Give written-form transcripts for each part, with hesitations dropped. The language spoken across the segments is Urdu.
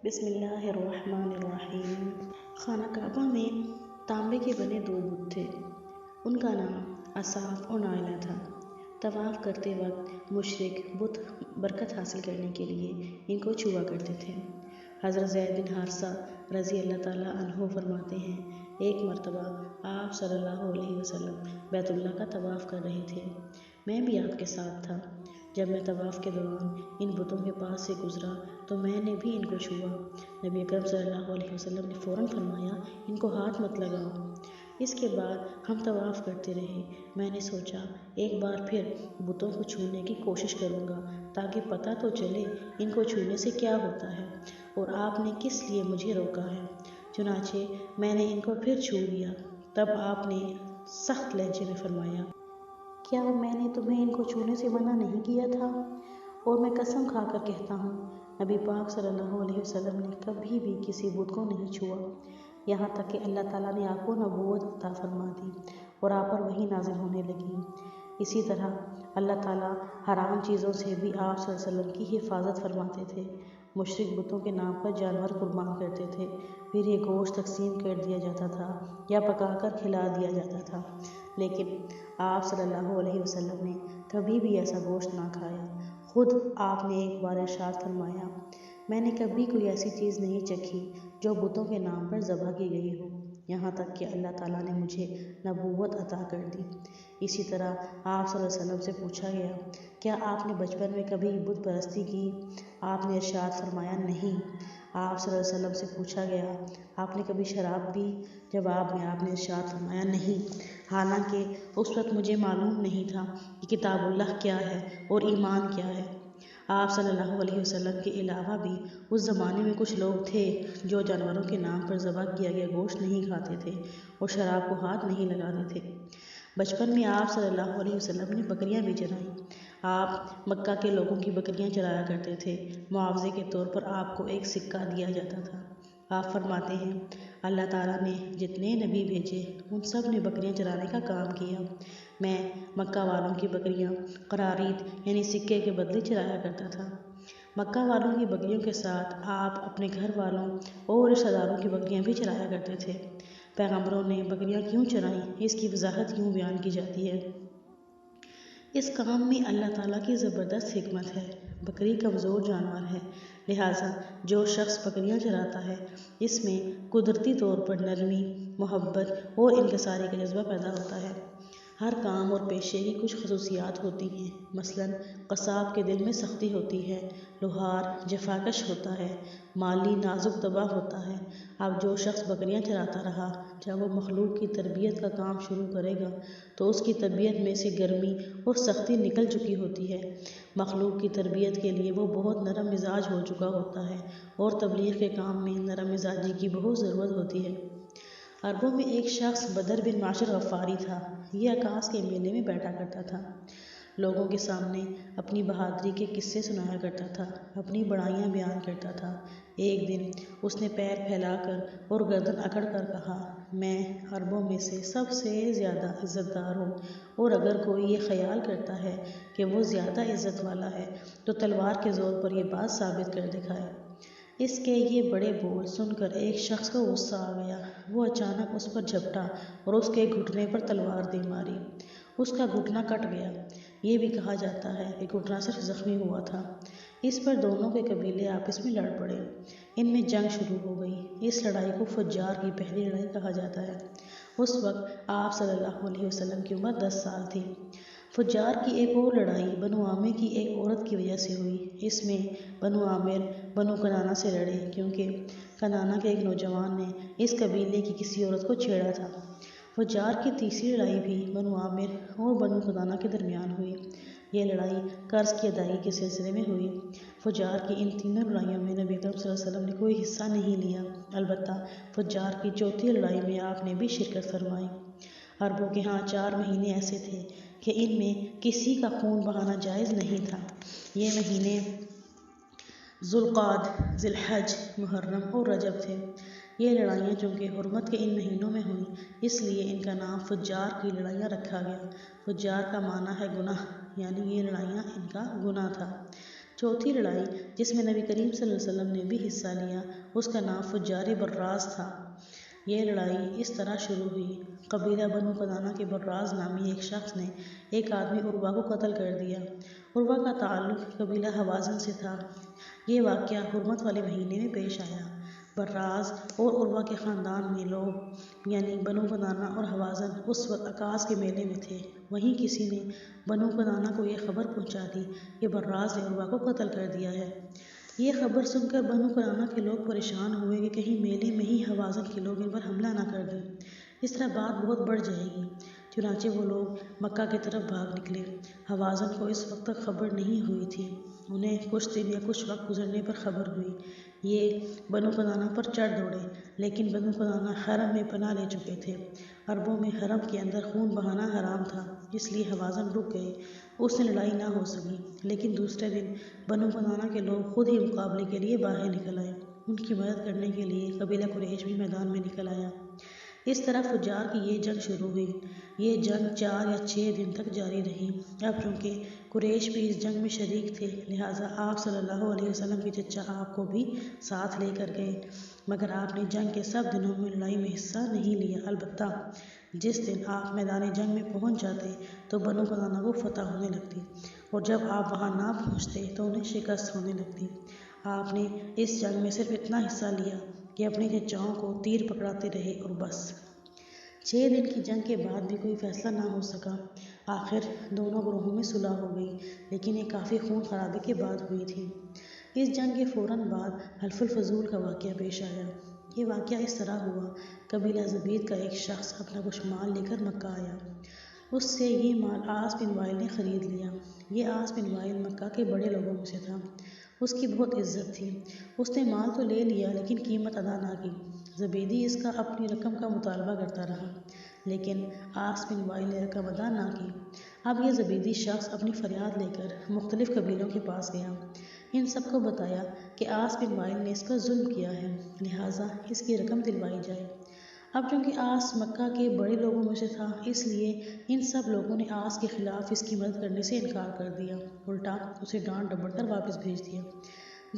بسم اللہ الرحمن الرحیم۔ خانہ کعبہ میں تانبے کے بنے 2 بت تھے۔ ان کا نام اصاف اور نائلہ تھا۔ طواف کرتے وقت مشرک بت برکت حاصل کرنے کے لیے ان کو چھوا کرتے تھے۔ حضرت زید بن حارثہ رضی اللہ تعالیٰ عنہ فرماتے ہیں، ایک مرتبہ آپ صلی اللہ علیہ وسلم بیت اللہ کا طواف کر رہے تھے۔ میں بھی آپ کے ساتھ تھا۔ جب میں طواف کے دوران ان بتوں کے پاس سے گزرا تو میں نے بھی ان کو چھوا۔ نبی اکرم صلی اللہ علیہ وسلم نے فوراً فرمایا، ان کو ہاتھ مت لگاؤ۔ اس کے بعد ہم طواف کرتے رہے۔ میں نے سوچا ایک بار پھر بتوں کو چھونے کی کوشش کروں گا تاکہ پتہ تو چلے ان کو چھونے سے کیا ہوتا ہے اور آپ نے کس لیے مجھے روکا ہے۔ چنانچہ میں نے ان کو پھر چھو لیا۔ تب آپ نے سخت لہجے میں فرمایا، کیا میں نے تمہیں ان کو چھونے سے منع نہیں کیا تھا؟ اور میں قسم کھا کر کہتا ہوں، نبی پاک صلی اللہ علیہ وسلم نے کبھی بھی کسی بت کو نہیں چھوا، یہاں تک کہ اللہ تعالیٰ نے آپ کو نبوت عطا فرما دی اور آپ پر وحی نازل ہونے لگی۔ اسی طرح اللہ تعالیٰ حرام چیزوں سے بھی آپ صلی اللہ علیہ وسلم کی حفاظت فرماتے تھے۔ مشرک بتوں کے نام پر جانور قربان کرتے تھے، پھر یہ گوشت تقسیم کر دیا جاتا تھا یا پکا کر کھلا دیا جاتا تھا، لیکن آپ صلی اللہ علیہ وسلم نے کبھی بھی ایسا گوشت نہ کھایا۔ خود آپ نے ایک بار ارشاد فرمایا، میں نے کبھی کوئی ایسی چیز نہیں چکھی جو بتوں کے نام پر ذبح کی گئی ہو، یہاں تک کہ اللہ تعالیٰ نے مجھے نبوت عطا کر دی۔ اسی طرح آپ صلی اللہ علیہ وسلم سے پوچھا گیا، کیا آپ نے بچپن میں کبھی بت پرستی کی؟ آپ نے ارشاد فرمایا، نہیں۔ آپ صلی اللہ علیہ وسلم سے پوچھا گیا، آپ نے کبھی شراب پی؟ جواب میں آپ نے ارشاد فرمایا، نہیں، حالانکہ اس وقت مجھے معلوم نہیں تھا کہ کتاب اللہ کیا ہے اور ایمان کیا ہے۔ آپ صلی اللہ علیہ وسلم کے علاوہ بھی اس زمانے میں کچھ لوگ تھے جو جانوروں کے نام پر ذبح کیا گیا گوشت نہیں کھاتے تھے اور شراب کو ہاتھ نہیں لگاتے تھے۔ بچپن میں آپ صلی اللہ علیہ وسلم نے بکریاں بھی چرائیں۔ آپ مکہ کے لوگوں کی بکریاں چرایا کرتے تھے۔ معاوضے کے طور پر آپ کو ایک سکہ دیا جاتا تھا۔ آپ فرماتے ہیں، اللہ تعالیٰ نے جتنے نبی بھیجے ان سب نے بکریاں چرانے کا کام کیا۔ میں مکہ والوں کی بکریاں قرارید یعنی سکے کے بدلے چرایا کرتا تھا۔ مکہ والوں کی بکریوں کے ساتھ آپ اپنے گھر والوں اور رشتہ داروں کی بکریاں بھی چرایا کرتے تھے۔ پیغمبروں نے بکریاں کیوں چرائیں، اس کی وضاحت یوں بیان کی جاتی ہے، اس کام میں اللہ تعالیٰ کی زبردست حکمت ہے۔ بکری کمزور جانور ہے، لہٰذا جو شخص بکریاں چراتا ہے اس میں قدرتی طور پر نرمی، محبت اور انکساری کا جذبہ پیدا ہوتا ہے۔ ہر کام اور پیشے کی کچھ خصوصیات ہوتی ہیں، مثلاً قصاب کے دل میں سختی ہوتی ہے، لوہار جفاکش ہوتا ہے، مالی نازک طبع ہوتا ہے۔ اب جو شخص بکریاں چراتا رہا، جب وہ مخلوق کی تربیت کا کام شروع کرے گا تو اس کی طبیعت میں سے گرمی اور سختی نکل چکی ہوتی ہے۔ مخلوق کی تربیت کے لیے وہ بہت نرم مزاج ہو چکا ہوتا ہے اور تبلیغ کے کام میں نرم مزاجی کی بہت ضرورت ہوتی ہے۔ عربوں میں ایک شخص بدر بن معاشر غفاری تھا۔ یہ عکاص کے میلے میں بیٹھا کرتا تھا، لوگوں کے سامنے اپنی بہادری کے قصے سنایا کرتا تھا، اپنی بڑائیاں بیان کرتا تھا۔ ایک دن اس نے پیر پھیلا کر اور گردن اکڑ کر کہا، میں عربوں میں سے سب سے زیادہ عزت دار ہوں، اور اگر کوئی یہ خیال کرتا ہے کہ وہ زیادہ عزت والا ہے تو تلوار کے زور پر یہ بات ثابت کر دکھائے۔ اس کے یہ بڑے بول سن کر ایک شخص کو غصہ آ گیا۔ وہ اچانک اس پر جھپٹا اور اس کے گھٹنے پر تلوار دے ماری۔ اس کا گھٹنا کٹ گیا۔ یہ بھی کہا جاتا ہے کہ گھٹنا صرف زخمی ہوا تھا۔ اس پر دونوں کے قبیلے آپس میں لڑ پڑے۔ ان میں جنگ شروع ہو گئی۔ اس لڑائی کو فجار کی پہلی لڑائی کہا جاتا ہے۔ اس وقت آپ صلی اللہ علیہ وسلم کی عمر 10 سال تھی۔ فجار کی ایک اور لڑائی بنو عامر کی ایک عورت کی وجہ سے ہوئی۔ اس میں بنو عامر بنو کنانہ سے لڑے کیونکہ کنانہ کے ایک نوجوان نے اس قبیلے کی کسی عورت کو چھیڑا تھا۔ فجار کی تیسری لڑائی بھی بنو عامر اور بنو کنانہ کے درمیان ہوئی۔ یہ لڑائی قرض کی ادائیگی کے سلسلے میں ہوئی۔ فجار کی ان تینوں لڑائیوں میں نبی اکرم صلی اللہ علیہ وسلم نے کوئی حصہ نہیں لیا، البتہ فجار کی چوتھی لڑائی میں آپ نے بھی شرکت فرمائی۔ عربوں کے ہاں 4 مہینے ایسے تھے کہ ان میں کسی کا خون بہانا جائز نہیں تھا۔ یہ مہینے ذوالقعدہ، ذی الحج، محرم اور رجب تھے۔ یہ لڑائیاں چونکہ حرمت کے ان مہینوں میں ہوئیں اس لیے ان کا نام فجار کی لڑائیاں رکھا گیا۔ فجار کا معنی ہے گناہ، یعنی یہ لڑائیاں ان کا گناہ تھا۔ چوتھی لڑائی جس میں نبی کریم صلی اللہ علیہ وسلم نے بھی حصہ لیا اس کا نام فجار براز تھا۔ یہ لڑائی اس طرح شروع ہوئی۔ قبیلہ بنو کنانہ کے براز نامی ایک شخص نے ایک آدمی عروہ کو قتل کر دیا۔ عروہ کا تعلق قبیلہ حوازن سے تھا۔ یہ واقعہ حرمت والے مہینے میں پیش آیا۔ براز اور عروہ کے خاندان میں لوگ یعنی بنو کنانہ اور حوازن اس وقت عکاظ کے میلے میں تھے۔ وہیں کسی نے بنو کنانہ کو یہ خبر پہنچا دی کہ براز نے عروہ کو قتل کر دیا ہے۔ یہ خبر سن کر بنو کنانہ کے لوگ پریشان ہوئے کہ کہیں میلے میں ہی حوازن کے لوگ ان پر حملہ نہ کر دیں، اس طرح بات بہت بڑھ جائے گی۔ چنانچہ وہ لوگ مکہ کی طرف بھاگ نکلے۔ حوازن کو اس وقت تک خبر نہیں ہوئی تھی۔ انہیں کچھ دن یا کچھ وقت گزرنے پر خبر ہوئی۔ یہ بنو کنانہ پر چڑھ دوڑے، لیکن بنو کنانہ حرم میں پناہ لے چکے تھے۔ عربوں میں حرم کے اندر خون بہانا حرام تھا، اس لیے حوازن رک گئے۔ اس دن لڑائی نہ ہو سکی، لیکن دوسرے دن بنو کنانہ کے لوگ خود ہی مقابلے کے لیے باہر نکل آئے۔ ان کی مدد کرنے کے لیے قبیلہ قریش بھی میدان میں نکل آیا۔ اس طرح فجار کی یہ جنگ شروع ہوئی۔ یہ جنگ 4 یا 6 دن تک جاری رہی۔ اب چونکہ قریش بھی اس جنگ میں شریک تھے، لہٰذا آپ صلی اللہ علیہ وسلم کے چچا آپ کو بھی ساتھ لے کر گئے، مگر آپ نے جنگ کے سب دنوں میں لڑائی میں حصہ نہیں لیا۔ البتہ جس دن آپ میدان جنگ میں پہنچ جاتے تو بنو کنانہ کو فتح ہونے لگتی، اور جب آپ وہاں نہ پہنچتے تو انہیں شکست ہونے لگتی۔ آپ نے اس جنگ میں صرف اتنا حصہ لیا کہ اپنے چچاؤں کو تیر پکڑاتے رہے اور بس۔ 6 دن کی جنگ کے بعد بھی کوئی فیصلہ نہ ہو سکا۔ آخر دونوں گروہوں میں صلح ہو گئی، لیکن یہ کافی خون خرابے کے بعد ہوئی تھی۔ اس جنگ کے فوراً بعد حلف الفضول کا واقعہ پیش آیا۔ یہ واقعہ اس طرح ہوا۔ قبیلہ زبید کا ایک شخص اپنا کچھ مال لے کر مکہ آیا۔ اس سے یہ مال عاص بن وائل نے خرید لیا۔ یہ عاص بن وائل مکہ کے بڑے لوگوں میں سے تھا۔ اس کی بہت عزت تھی۔ اس نے مال تو لے لیا لیکن قیمت ادا نہ کی۔ زبیدی اس کا اپنی رقم کا مطالبہ کرتا رہا، لیکن عاص بن وائل نے رقم ادا نہ کی۔ اب یہ زبیدی شخص اپنی فریاد لے کر مختلف قبیلوں کے پاس گیا۔ ان سب کو بتایا کہ عاص بن وائل نے اس پر ظلم کیا ہے، لہٰذا اس کی رقم دلوائی جائے۔ اب چونکہ عاص مکہ کے بڑے لوگوں میں سے تھا، اس لیے ان سب لوگوں نے عاص کے خلاف اس کی مدد کرنے سے انکار کر دیا، الٹا اسے ڈانٹ ڈپٹ کر واپس بھیج دیا۔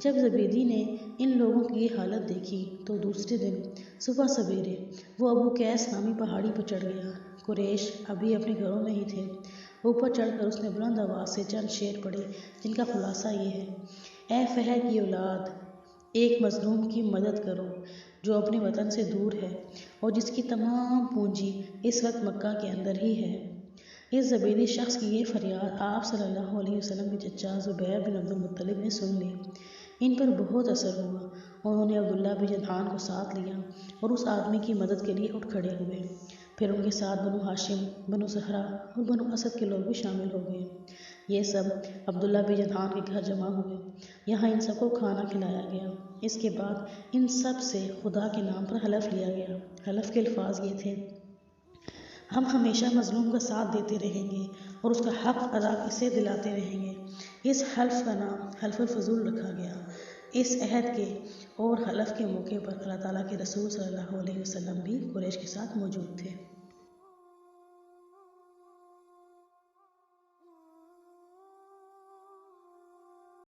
جب زبیدی نے ان لوگوں کی یہ حالت دیکھی تو دوسرے دن صبح سویرے وہ ابو قیس نامی پہاڑی پر چڑھ گیا۔ قریش ابھی اپنے گھروں میں ہی تھے۔ اوپر چڑھ کر اس نے بلند آواز سے چند شعر پڑھے، جن کا خلاصہ یہ ہے: اے فہر کی اولاد، ایک مظلوم کی مدد کرو جو اپنے وطن سے دور ہے اور جس کی تمام پونجی اس وقت مکہ کے اندر ہی ہے۔ اس زبیدی شخص کی یہ فریاد آپ صلی اللہ علیہ وسلم کے چچا زبیر بن عبد المطلب نے سن لی۔ ان پر بہت اثر ہوا۔ انہوں نے عبداللہ بن جدعان کو ساتھ لیا اور اس آدمی کی مدد کے لیے اٹھ کھڑے ہوئے۔ پھر ان کے ساتھ بنو ہاشم، بنو زہرہ اور بنو اسد کے لوگ بھی شامل ہو گئے۔ یہ سب عبداللہ بن جدعان کے گھر جمع ہوئے۔ یہاں ان سب کو کھانا کھلایا گیا۔ اس کے بعد ان سب سے خدا کے نام پر حلف لیا گیا۔ حلف کے الفاظ یہ تھے: ہم ہمیشہ مظلوم کا ساتھ دیتے رہیں گے اور اس کا حق ادا اسے دلاتے رہیں گے۔ اس حلف کا نام حلف الفضول رکھا گیا۔ اس عہد کے اور حلف کے موقع پر اللہ تعالیٰ کے رسول صلی اللہ علیہ وسلم بھی قریش کے ساتھ موجود تھے۔